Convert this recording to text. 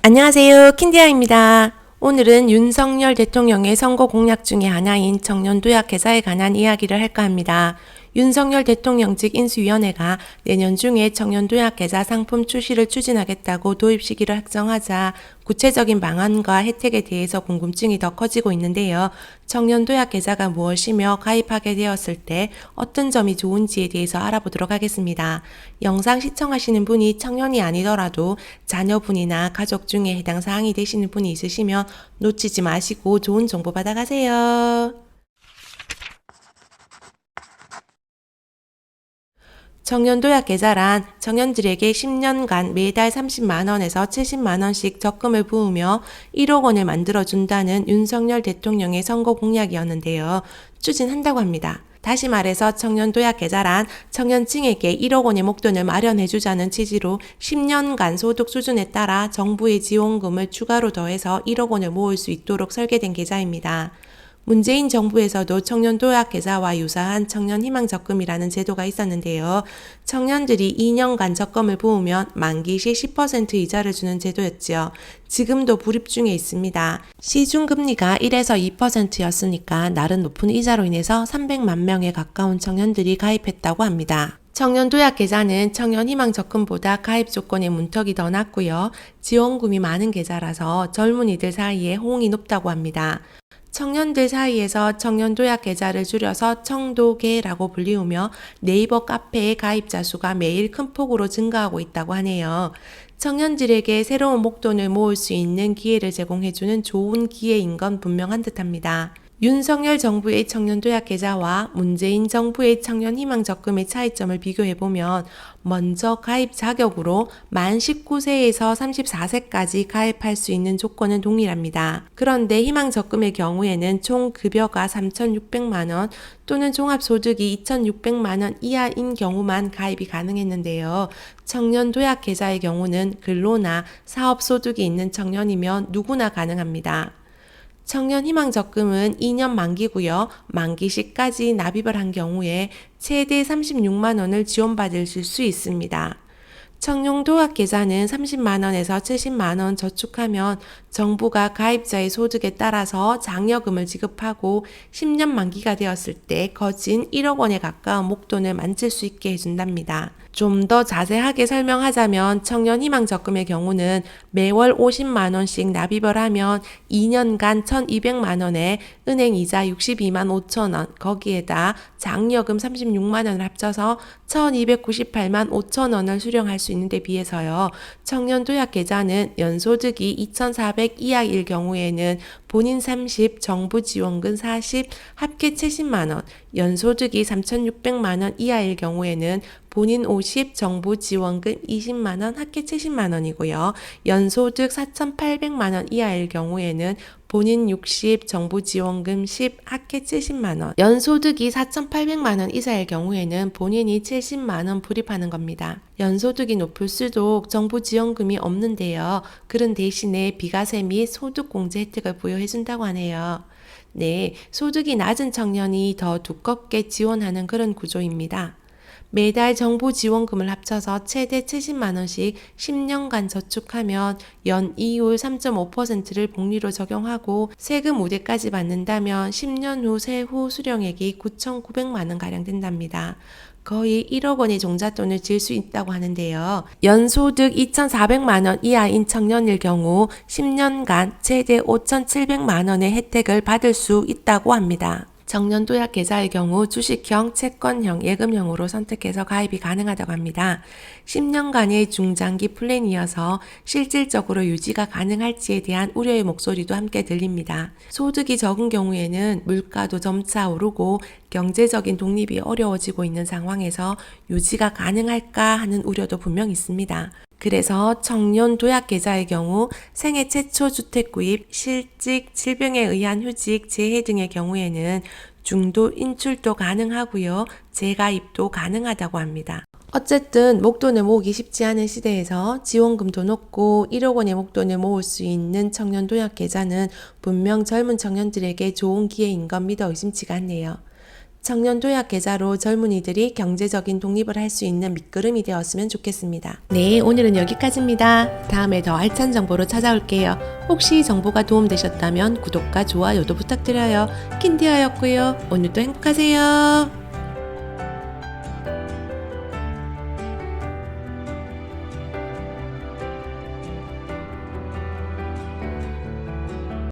안녕하세요. 킨디아입니다. 오늘은 윤석열 대통령의 선거 공약 중의 하나인 청년도약계좌에 관한 이야기를 할까 합니다. 윤석열 대통령 측 인수위원회가 내년 중에 청년도약계좌 상품 출시를 추진하겠다고 도입 시기를 확정하자 구체적인 방안과 혜택에 대해서 궁금증이 더 커지고 있는데요. 청년도약계좌가 무엇이며 가입하게 되었을 때 어떤 점이 좋은지에 대해서 알아보도록 하겠습니다. 영상 시청하시는 분이 청년이 아니더라도 자녀분이나 가족 중에 해당 사항이 되시는 분이 있으시면 놓치지 마시고 좋은 정보 받아가세요. 청년도약계좌란 청년들에게 10년간 매달 30만원에서 70만원씩 적금을 부으며 1억 원을 만들어준다는 윤석열 대통령의 선거 공약이었는데요. 추진한다고 합니다. 다시 말해서 청년도약계좌란 청년층에게 1억 원의 목돈을 마련해주자는 취지로 10년간 소득 수준에 따라 정부의 지원금을 추가로 더해서 1억 원을 모을 수 있도록 설계된 계좌입니다. 문재인 정부에서도 청년도약계좌와 유사한 청년희망적금이라는 제도가 있었는데요. 청년들이 2년간 적금을 부으면 만기 시 10% 이자를 주는 제도였죠. 지금도 불입 중에 있습니다. 시중금리가 1에서 2%였으니까 나름 높은 이자로 인해서 300만 명에 가까운 청년들이 가입했다고 합니다. 청년도약계좌는 청년희망적금보다 가입 조건의 문턱이 더 낮고요. 지원금이 많은 계좌라서 젊은이들 사이에 호응이 높다고 합니다. 청년들 사이에서 청년도약계좌를 줄여서 청도계라고 불리우며 네이버 카페의 가입자 수가 매일 큰 폭으로 증가하고 있다고 하네요. 청년들에게 새로운 목돈을 모을 수 있는 기회를 제공해주는 좋은 기회인 건 분명한 듯합니다. 윤석열 정부의 청년도약계좌와 문재인 정부의 청년희망적금의 차이점을 비교해보면 먼저 가입 자격으로 만 19세에서 34세까지 가입할 수 있는 조건은 동일합니다. 그런데 희망적금의 경우에는 총 급여가 3,600만원 또는 종합소득이 2,600만원 이하인 경우만 가입이 가능했는데요. 청년도약계좌의 경우는 근로나 사업소득이 있는 청년이면 누구나 가능합니다. 청년희망적금은 2년 만기고요. 만기 시까지 납입을 한 경우에 최대 36만원을 지원받을 수 있습니다. 청년도약계좌는 30만원에서 70만원 저축하면 정부가 가입자의 소득에 따라서 장려금을 지급하고 10년 만기가 되었을 때 거진 1억 원에 가까운 목돈을 만질 수 있게 해준답니다. 좀 더 자세하게 설명하자면 청년희망적금의 경우는 매월 50만원씩 납입을 하면 2년간 1,200만원에 은행이자 62만 5천원 거기에다 장려금 36만원을 합쳐서 1,298만 5천원을 수령할 수 있는 데 비해서요. 청년도약계좌는 연소득이 2,400 이하일 경우에는 본인 30, 정부 지원금 40, 합계 70만원, 연소득이 3,600만원 이하일 경우에는 본인 50, 정부 지원금 20만원, 합계 70만원이고요. 연소득 4,800만원 이하일 경우에는 본인 60, 정부 지원금 10, 합계 70만원. 연소득이 4,800만원 이상일 경우에는 본인이 70만원 불입하는 겁니다. 연소득이 높을수록 정부 지원금이 없는데요. 그런 대신에 비과세 및 소득공제 혜택을 부여해준다고 하네요. 네, 소득이 낮은 청년이 더 두껍게 지원하는 그런 구조입니다. 매달 정부 지원금을 합쳐서 최대 70만원씩 10년간 저축하면 연이율 3.5%를 복리로 적용하고 세금 우대까지 받는다면 10년 후 세후 수령액이 9,900만원가량 된답니다. 거의 1억 원의 종잣돈을 질 수 있다고 하는데요. 연소득 2,400만원 이하인 청년일 경우 10년간 최대 5,700만원의 혜택을 받을 수 있다고 합니다. 청년도약계좌의 경우 주식형, 채권형, 예금형으로 선택해서 가입이 가능하다고 합니다. 10년간의 중장기 플랜이어서 실질적으로 유지가 가능할지에 대한 우려의 목소리도 함께 들립니다. 소득이 적은 경우에는 물가도 점차 오르고 경제적인 독립이 어려워지고 있는 상황에서 유지가 가능할까 하는 우려도 분명 있습니다. 그래서 청년도약계좌의 경우 생애 최초 주택구입, 실직, 질병에 의한 휴직, 재해 등의 경우에는 중도 인출도 가능하고요. 재가입도 가능하다고 합니다. 어쨌든 목돈을 모으기 쉽지 않은 시대에서 지원금도 높고 1억 원의 목돈을 모을 수 있는 청년도약계좌는 분명 젊은 청년들에게 좋은 기회인 건 믿어 의심치가 않네요. 청년 도약 계좌로 젊은이들이 경제적인 독립을 할 수 있는 밑거름이 되었으면 좋겠습니다. 네, 오늘은 여기까지입니다. 다음에 더 알찬 정보로 찾아올게요. 혹시 정보가 도움되셨다면 구독과 좋아요도 부탁드려요. 킨디아였고요. 오늘도 행복하세요.